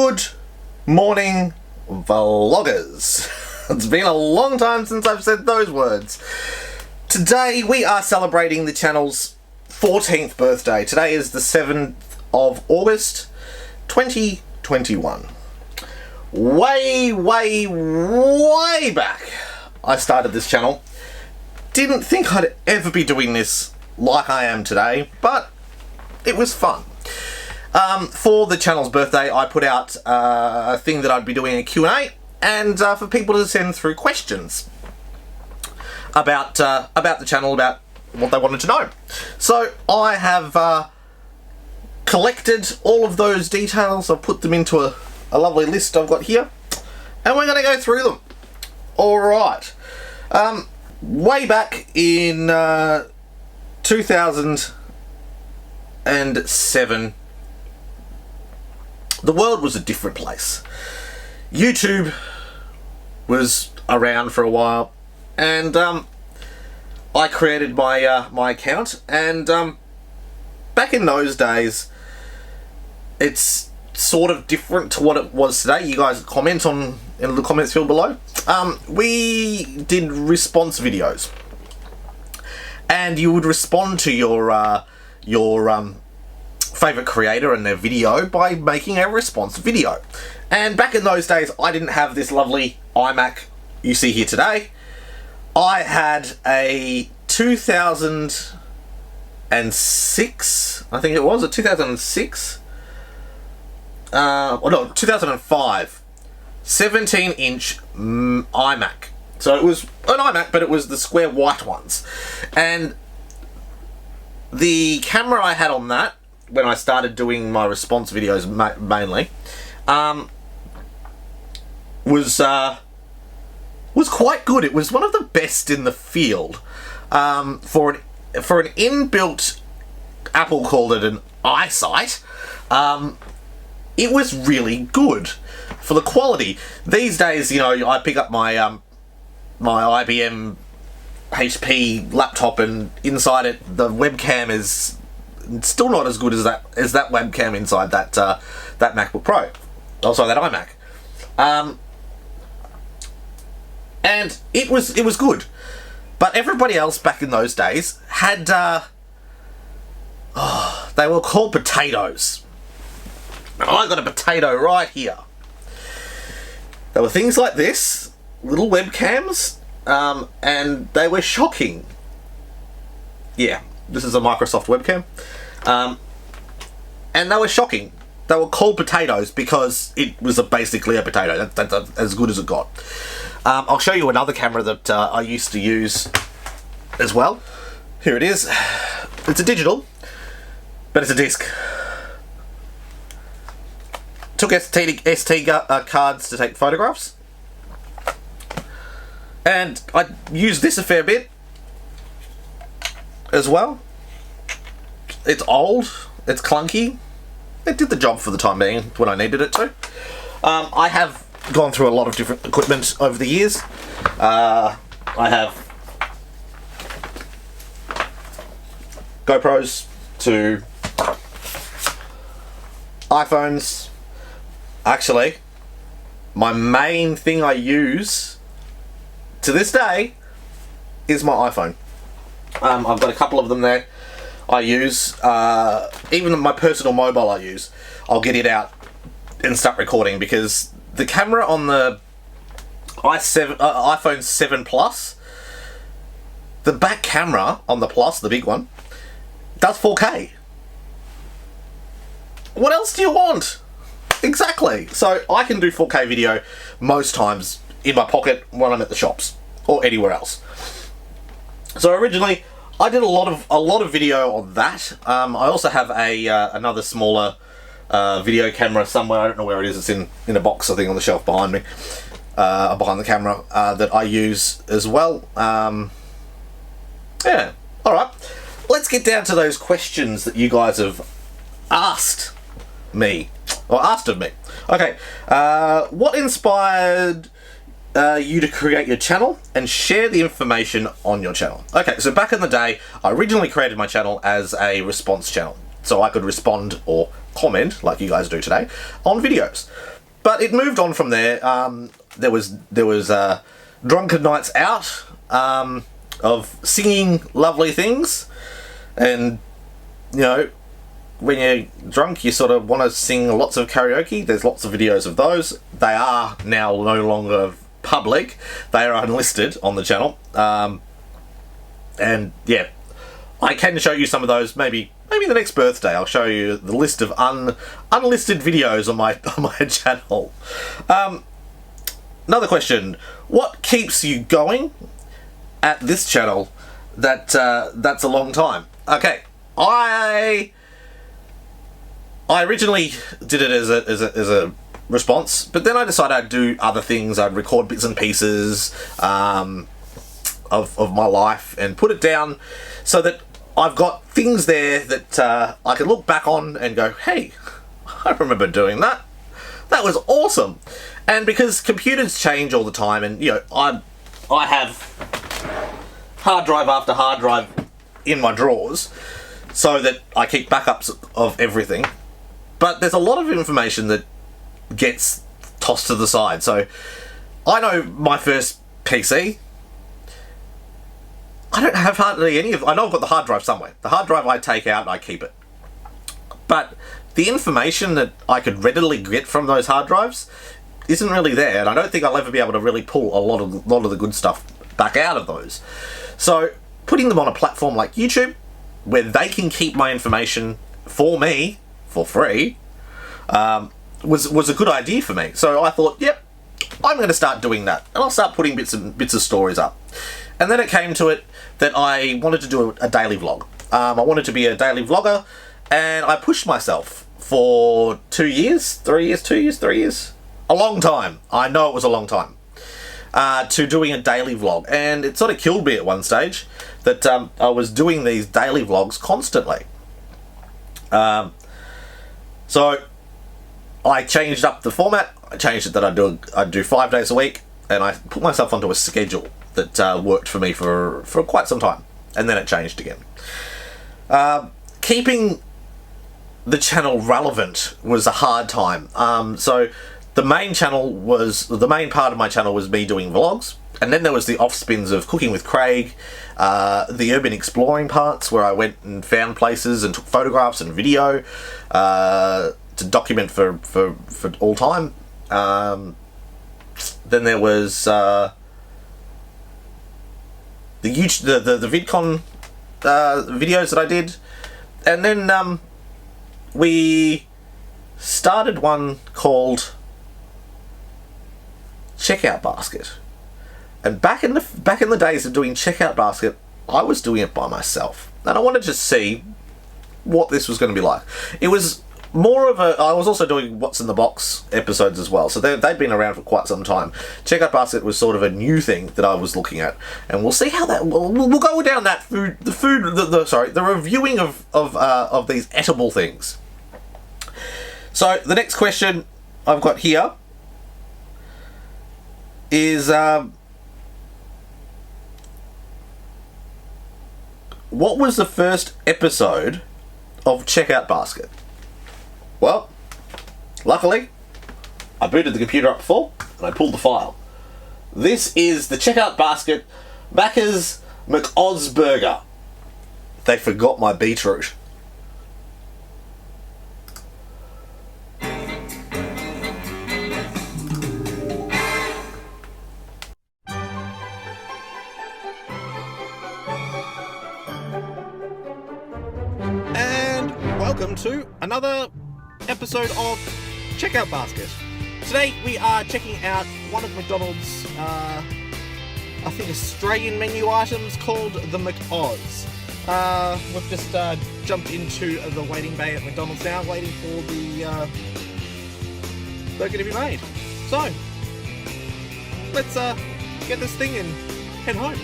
Good morning, vloggers. It's been a long time since I've said those words. Today we are celebrating the channel's 14th birthday. Today is the 7th of August 2021. Way back I started this channel. Didn't think I'd ever be doing this like I am today, but it was fun. For the channel's birthday, I put out a thing that I'd be doing a Q&A, and for people to send through questions about the channel, about what they wanted to know. So I have collected all of those details. I've put them into a lovely list I've got here, and we're going to go through them. Alright. Way back in 2007, the world was a different place. YouTube was around for a while, and I created my account, and back in those days, it's sort of different to what it was today. You guys comment in the comments field below. We did response videos, and you would respond to your favorite creator and their video by making a response video. And back in those days, I didn't have this lovely iMac you see here today. I had a 2006, I think it was, a 2006, no, 2005, 17-inch iMac. So it was an iMac, but it was the square white ones. And the camera I had on that, when I started doing my response videos mainly, was quite good. It was one of the best in the field. For an inbuilt, Apple called it an eyesight, it was really good for the quality. These days, you know, I pick up my my IBM HP laptop, and inside it the webcam is still not as good as that webcam inside that that MacBook Pro. Oh, sorry, that iMac. And it was good, but everybody else back in those days had they were called potatoes. I got a potato right here. There were things like this, little webcams, and they were shocking. Yeah, this is a Microsoft webcam. And they were shocking. They were called potatoes because it was basically a potato. That's as good as it got. I'll show you another camera that I used to use as well. Here it is. It's a digital, but it's a disc. Took SD cards to take photographs, and I used this a fair bit as well. It's old, it's clunky. It did the job for the time being when I needed it to. I have gone through a lot of different equipment over the years. I have GoPros to iPhones. Actually, my main thing I use to this day is my iPhone. I've got a couple of them there. I use, even my personal mobile I use, I'll get it out and start recording, because the camera on the iPhone 7 Plus, the back camera on the Plus, the big one, does 4K. What else do you want? Exactly. So I can do 4K video most times in my pocket when I'm at the shops or anywhere else. So originally I did a lot of video on that. I also have another smaller video camera somewhere. I don't know where it is. It's in a box, I think, on the shelf behind me, behind the camera, that I use as well. Yeah. All right. Let's get down to those questions that you guys have asked me, or asked of me. Okay. What inspired you to create your channel, and share the information on your channel? Okay, so back in the day, I originally created my channel as a response channel, so I could respond or comment, like you guys do today, on videos. But it moved on from there. There was drunken nights out of singing lovely things, and you know, when you're drunk, you sort of want to sing lots of karaoke. There's lots of videos of those. They are now no longer public. They are unlisted on the channel. And yeah, I can show you some of those. Maybe the next birthday I'll show you the list of unlisted videos on my channel. Another question: what keeps you going at this channel? That's a long time. Okay, I originally did it as a response, but then I decided I'd do other things. I'd record bits and pieces of my life and put it down so that I've got things there that I can look back on and go, hey, I remember doing that. That was awesome. And because computers change all the time, and you know, I have hard drive after hard drive in my drawers so that I keep backups of everything. But there's a lot of information that gets tossed to the side. So I know my first PC, I don't have hardly any of. I know I've got the hard drive somewhere. The hard drive I take out and I keep it. But the information that I could readily get from those hard drives isn't really there, and I don't think I'll ever be able to really pull a lot of the good stuff back out of those. So putting them on a platform like YouTube, where they can keep my information for me for free, was a good idea for me. So I thought, yep, I'm going to start doing that, and I'll start putting bits of stories up. And then it came to it that I wanted to do a daily vlog. I wanted to be a daily vlogger, and I pushed myself for 2 years, 3 years, a long time. I know it was a long time, to doing a daily vlog. And it sort of killed me at one stage that I was doing these daily vlogs constantly. So I changed up the format. I changed it that I'd do 5 days a week, and I put myself onto a schedule that worked for me for quite some time, and then it changed again. Keeping the channel relevant was a hard time. So the main part of my channel was me doing vlogs, and then there was the off-spins of Cooking with Craig, the urban exploring parts where I went and found places and took photographs and video to document for all time. Then there was the VidCon videos that I did, and then we started one called Checkout Basket. And back in the days of doing Checkout Basket, I was doing it by myself, and I wanted to see what this was going to be like. It was more of a. I was also doing What's in the Box episodes as well, so they'd been around for quite some time. Checkout Basket was sort of a new thing that I was looking at, and we'll see how that. We'll go down that the reviewing of these edible things. So the next question I've got here is what was the first episode of Checkout Basket? Well, luckily, I booted the computer up before, and I pulled the file. This is the Checkout Basket Macca's McOz Burger. They forgot my beetroot. And welcome to another episode of Checkout Basket. Today we are checking out one of McDonald's, I think Australian menu items called the McOz. We've just jumped into the waiting bay at McDonald's now, waiting for the burger to be made. So, let's get this thing and head home.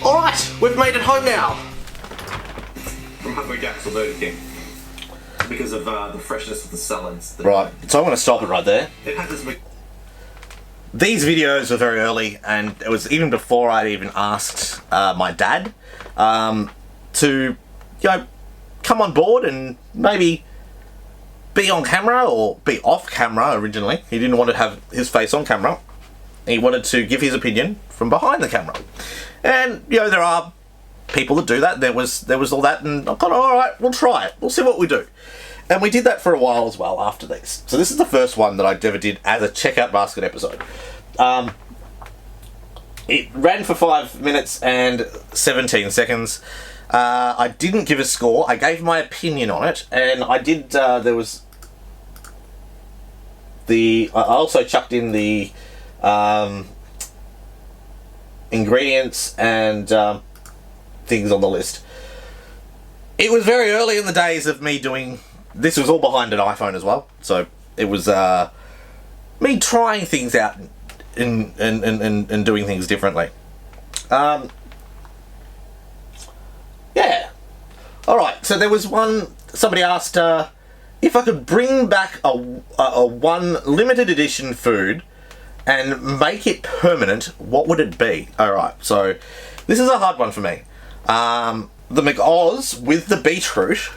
Alright, we've made it home now. From Hungry Jack's or Burger King. Because of the freshness of the salads. Right, so I'm going to stop it right there. It has this these videos were very early, and it was even before I'd even asked my dad to, come on board and maybe be on camera or be off camera originally. He didn't want to have his face on camera. He wanted to give his opinion from behind the camera. And, there are people that do that. There was all that, and I thought, all right, we'll try it. We'll see what we do. And we did that for a while as well after this. So this is the first one that I ever did as a checkout basket episode. It ran for 5 minutes and 17 seconds. I didn't give a score. I gave my opinion on it, and I did. I also chucked in the ingredients and things on the list. It was very early in the days of me doing. This was all behind an iPhone as well, so it was me trying things out and doing things differently. Yeah. Alright, so there was somebody asked if I could bring back a one limited edition food and make it permanent, what would it be? Alright, so this is a hard one for me. The McOz with the beetroot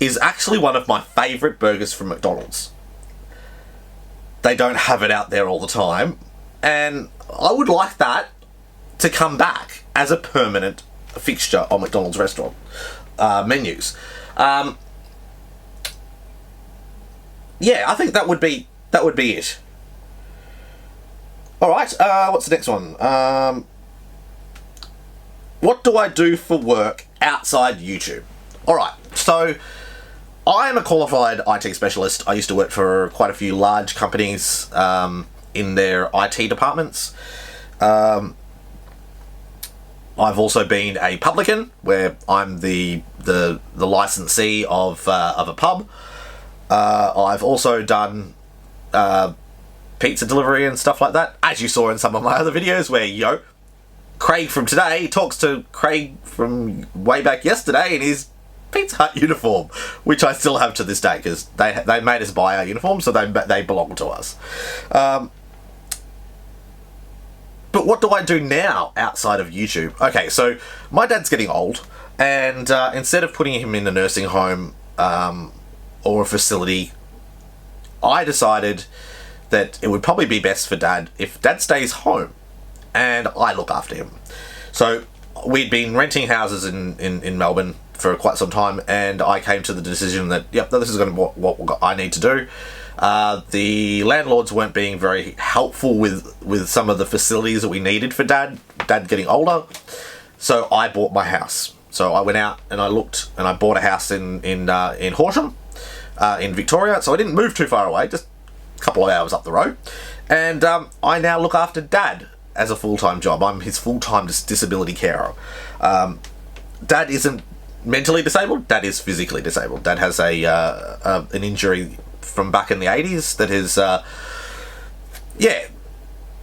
is actually one of my favourite burgers from McDonald's. They don't have it out there all the time, and I would like that to come back as a permanent fixture on McDonald's restaurant menus. Yeah, I think that would be it. Alright, what's the next one? What do I do for work outside YouTube? Alright, so I am a qualified IT specialist. I used to work for quite a few large companies in their IT departments. I've also been a publican, where I'm the licensee of a pub. I've also done pizza delivery and stuff like that, as you saw in some of my other videos, where Craig from today talks to Craig from way back yesterday in his Pizza Hut uniform, which I still have to this day, because they made us buy our uniform, so they belong to us. But what do I do now outside of YouTube? Okay, so my dad's getting old, and instead of putting him in a nursing home or a facility, I decided that it would probably be best for Dad if Dad stays home and I look after him. So we'd been renting houses in Melbourne for quite some time, and I came to the decision that, yep, this is going to be what I need to do. The landlords weren't being very helpful with some of the facilities that we needed for Dad getting older, so I bought my house. So I went out and I looked, and I bought a house in Horsham, in Victoria, so I didn't move too far away, just a couple of hours up the road, and I now look after Dad as a full-time job. I'm his full-time disability carer. Dad isn't mentally disabled. Dad is physically disabled. Dad has an injury from back in the 80s that has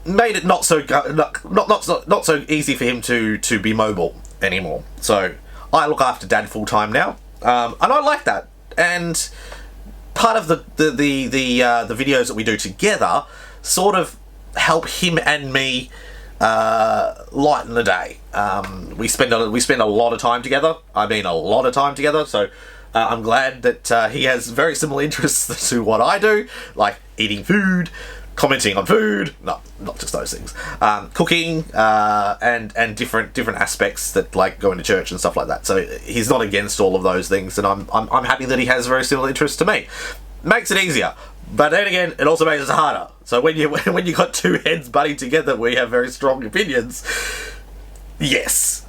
made it not so easy for him to be mobile anymore. So I look after Dad full-time now, and I like that. And part of the videos that we do together sort of help him and me lighten the day. We spend a lot of time together. I mean, a lot of time together. So I'm glad that he has very similar interests to what I do, like eating food, commenting on food, not just those things, cooking, and different aspects that, like going to church and stuff like that. So he's not against all of those things, and I'm happy that he has very similar interests to me. Makes it easier. But then again, it also makes it harder. So when you got two heads butting together, we have very strong opinions. Yes,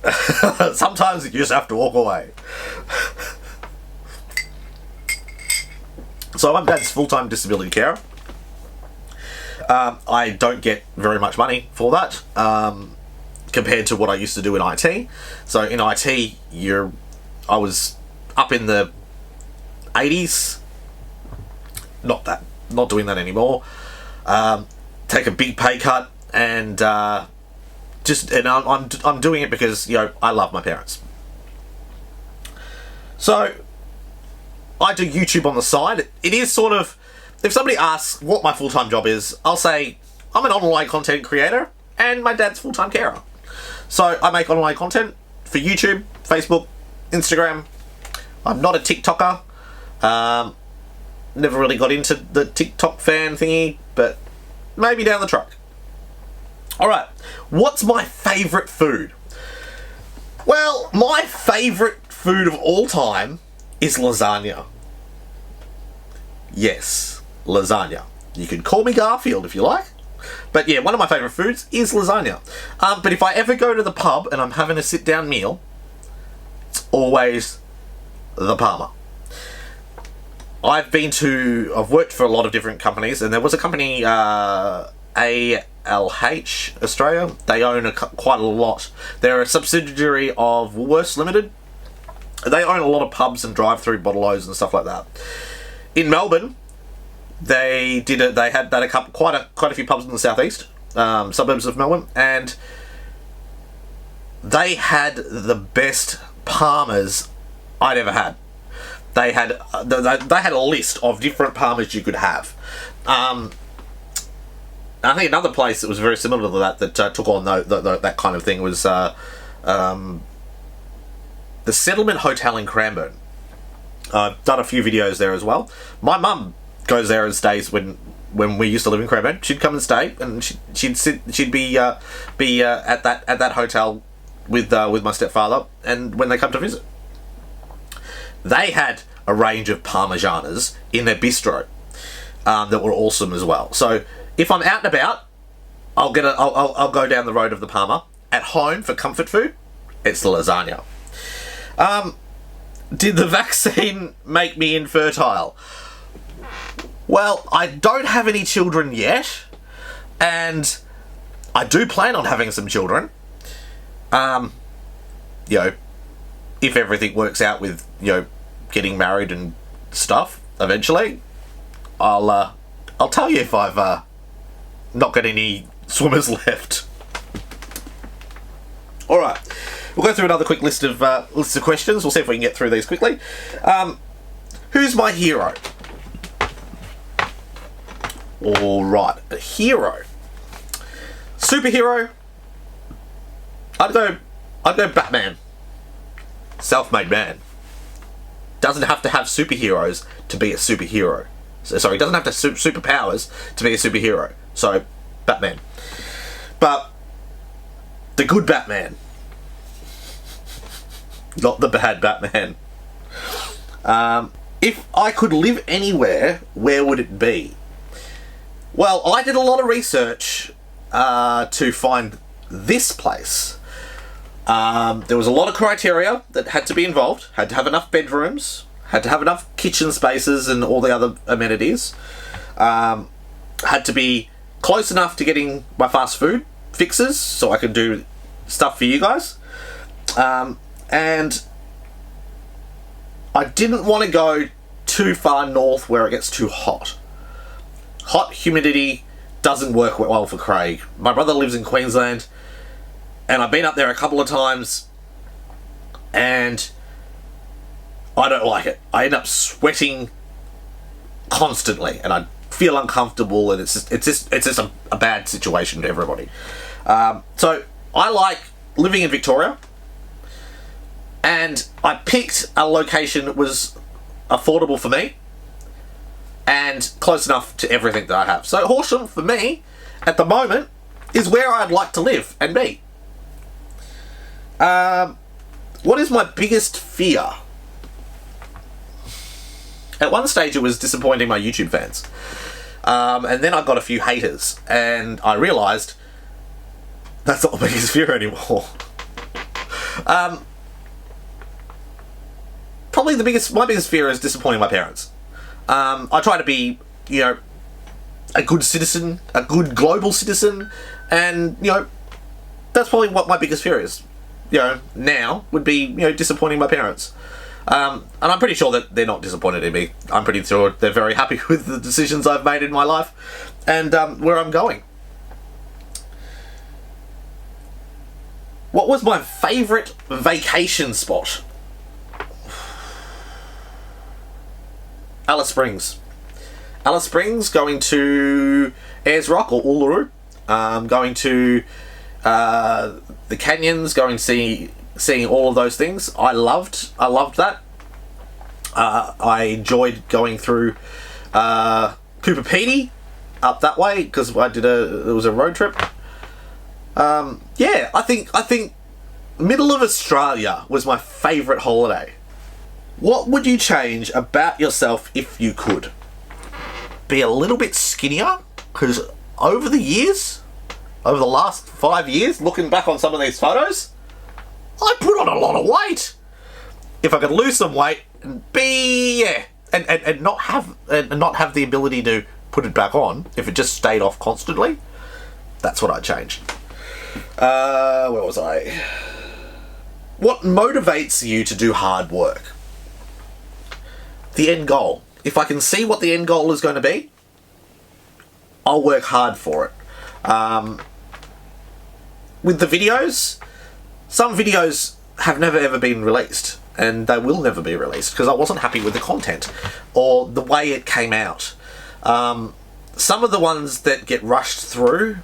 sometimes you just have to walk away. So I'm Dad's full-time disability carer. I don't get very much money for that compared to what I used to do in IT. So in IT, I was up in the 80s. Not doing that anymore. Take a big pay cut, and I'm doing it because I love my parents. So I do YouTube on the side. It is sort of, if somebody asks what my full-time job is, I'll say I'm an online content creator and my dad's full-time carer. So I make online content for YouTube, Facebook, Instagram. I'm not a TikToker. Never really got into the TikTok fan thingy, but maybe down the track. Alright, what's my favourite food? Well, my favourite food of all time is lasagna. Yes, lasagna. You can call me Garfield if you like. But yeah, one of my favourite foods is lasagna. But if I ever go to the pub and I'm having a sit-down meal, it's always the Parma. I've worked for a lot of different companies, and there was a company, ALH Australia. They own quite a lot. They're a subsidiary of Woolworths Limited. They own a lot of pubs and drive-through bottle-os and stuff like that. In Melbourne, they had quite a few pubs in the southeast suburbs of Melbourne, and they had the best Parmas I'd ever had. They had a list of different Parmas you could have. I think another place that was very similar to that took on that kind of thing was the Settlement Hotel in Cranbourne. I've done a few videos there as well. My mum goes there and stays when we used to live in Cranbourne. She'd come and stay, and she'd be at that hotel with my stepfather, and when they come to visit. They had a range of Parmesanas in their bistro that were awesome as well. So if I'm out and about, I'll go down the road of the Parma. At home for comfort food, it's the lasagna. Did the vaccine make me infertile? Well, I don't have any children yet, and I do plan on having some children. If everything works out with, getting married and stuff eventually, I'll tell you if I've not got any swimmers left. All right, we'll go through another quick list of questions. We'll see if we can get through these quickly. Who's my hero? All right, a hero, superhero. I'd go Batman. Self-made man. Doesn't have to have superheroes to be a superhero. Sorry, doesn't have to have superpowers to be a superhero. So, Batman. But the good Batman. Not the bad Batman. If I could live anywhere, where would it be? Well, I did a lot of research to find this place. There was a lot of criteria that had to be involved. Had to have enough bedrooms, had to have enough kitchen spaces and all the other amenities. Had to be close enough to getting my fast food fixes so I could do stuff for you guys. And I didn't want to go too far north where it gets too hot. Hot humidity doesn't work well for Craig. My brother lives in Queensland, and I've been up there a couple of times, and I don't like it. I end up sweating constantly, and I feel uncomfortable, and it's just a bad situation for everybody. So I like living in Victoria, and I picked a location that was affordable for me and close enough to everything that I have. So Horsham, for me, at the moment, is where I'd like to live and be. What is my biggest fear? At one stage it was disappointing my YouTube fans. And then I got a few haters, and I realised that's not my biggest fear anymore. Probably my biggest fear is disappointing my parents. I try to be, a good citizen, a good global citizen, and, that's probably what my biggest fear is. Now would be, disappointing my parents. And I'm pretty sure that they're not disappointed in me. I'm pretty sure they're very happy with the decisions I've made in my life and where I'm going. What was my favourite vacation spot? Alice Springs. Alice Springs, going to Ayers Rock or Uluru. going to the canyons, seeing all of those things. I loved that. I enjoyed going through Cooper Pedy up that way because it was a road trip. Yeah, I think middle of Australia was my favourite holiday. What would you change about yourself if you could? Be a little bit skinnier, because over the last 5 years, looking back on some of these photos, I put on a lot of weight. If I could lose some weight and and not have the ability to put it back on, if it just stayed off constantly, that's what I'd change. Where was I? What motivates you to do hard work? The end goal. If I can see what the end goal is going to be, I'll work hard for it. With the videos, some videos have never ever been released, and they will never be released because I wasn't happy with the content or the way it came out. Some of the ones that get rushed through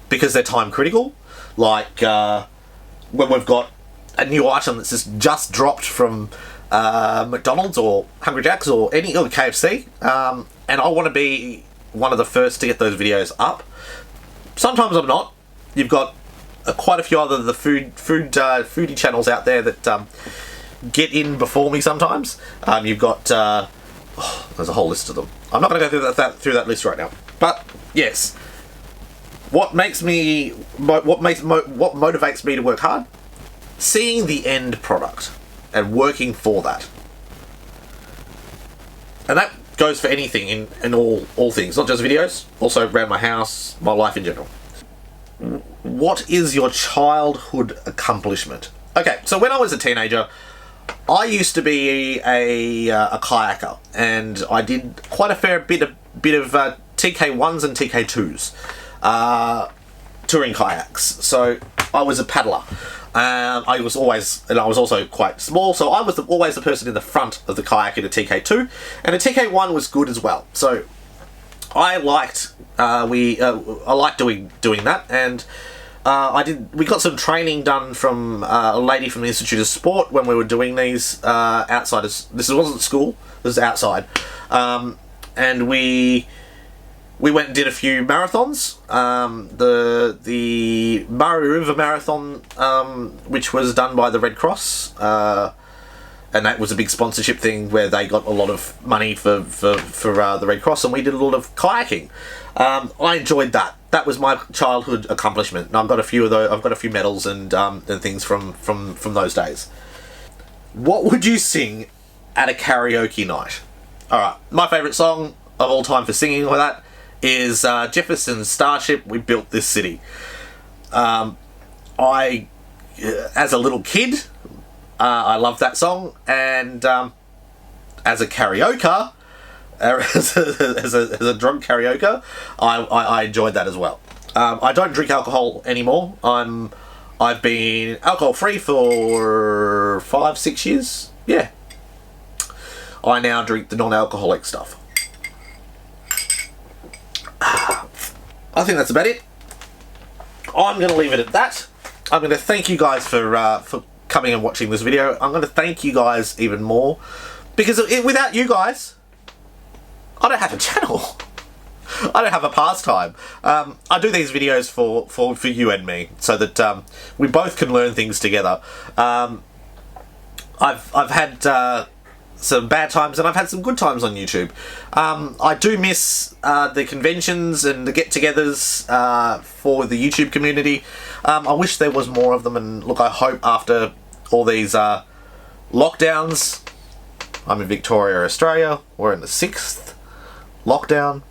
because they're time critical, like when we've got a new item that's just dropped from McDonald's or Hungry Jack's or KFC, and I want to be one of the first to get those videos up. Sometimes I'm not. You've got quite a few other the foodie channels out there that get in before me sometimes. You've got there's a whole list of them. I'm not going to go through that list right now. But yes, what motivates me to work hard? Seeing the end product and working for that. And that goes for anything in all things, not just videos, also around my house, my life in general. What is your childhood accomplishment? Okay, so when I was a teenager, I used to be a kayaker, and I did quite a fair bit of TK1s and TK2s, touring kayaks. So I was a paddler. I was also quite small, so I was always the person in the front of the kayak in a TK2, and a TK1 was good as well. So I liked doing that, and we got some training done from a lady from the Institute of Sport when we were doing these outside. This wasn't school, this was outside, and we went and did a few marathons. The Murray River Marathon, which was done by the Red Cross, and that was a big sponsorship thing where they got a lot of money for the Red Cross, and we did a lot of kayaking. I enjoyed that. That was my childhood accomplishment, and I've got a few of those. I've got a few medals and things from those days. What would you sing at a karaoke night? All right, my favourite song of all time for singing like that is Jefferson's Starship, We Built This City. As a little kid, I loved that song, and as a karaoke, as a drunk karaoke, I enjoyed that as well. I don't drink alcohol anymore. I've been alcohol free for 5-6 years. Yeah, I now drink the non-alcoholic stuff. I think that's about it. I'm going to leave it at that. I'm going to thank you guys for coming and watching this video. I'm going to thank you guys even more, because without you guys, I don't have a channel. I don't have a pastime. I do these videos for you and me, so that we both can learn things together. I've had some bad times, and I've had some good times on YouTube. I do miss the conventions and the get-togethers for the YouTube community. I wish there was more of them, and look, I hope after all these lockdowns, I'm in Victoria, Australia, we're in the 6th lockdown.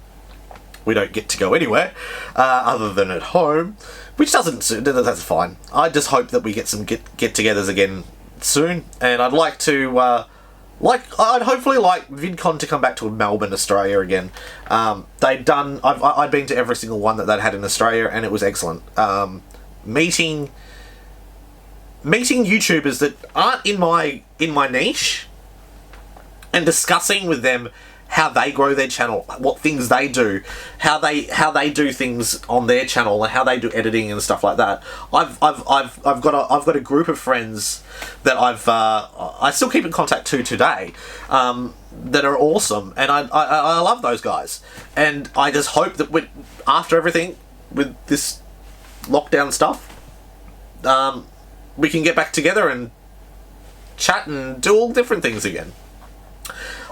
We don't get to go anywhere other than at home, which that's fine. I just hope that we get some get-togethers again soon, and I'd like to I'd hopefully like VidCon to come back to Melbourne, Australia again. I'd been to every single one that they'd had in Australia, and it was excellent. Meeting YouTubers that aren't in my niche, and discussing with them how they grow their channel, what things they do, how they do things on their channel, and how they do editing and stuff like that. I've got a group of friends that I still keep in contact to today, that are awesome, and I love those guys. And I just hope that after everything with this lockdown stuff, we can get back together and chat and do all different things again.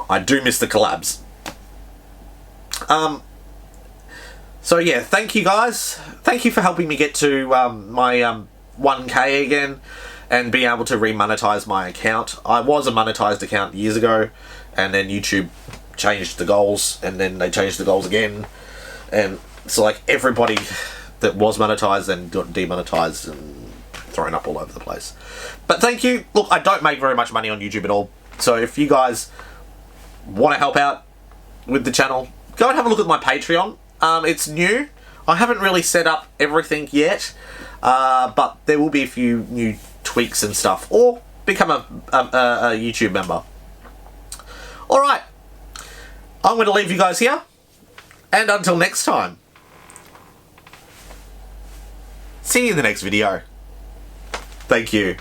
I do miss the collabs. So yeah, thank you guys. Thank you for helping me get to my 1K again and being able to re-monetize my account. I was a monetized account years ago, and then YouTube changed the goals, and then they changed the goals again. And so like everybody that was monetized then got demonetized and thrown up all over the place. But thank you. Look, I don't make very much money on YouTube at all. So if you guys want to help out with the channel, go and have a look at my Patreon. It's new. I haven't really set up everything yet, but there will be a few new tweaks and stuff, or become a YouTube member. Alright, I'm going to leave you guys here, and until next time, see you in the next video. Thank you.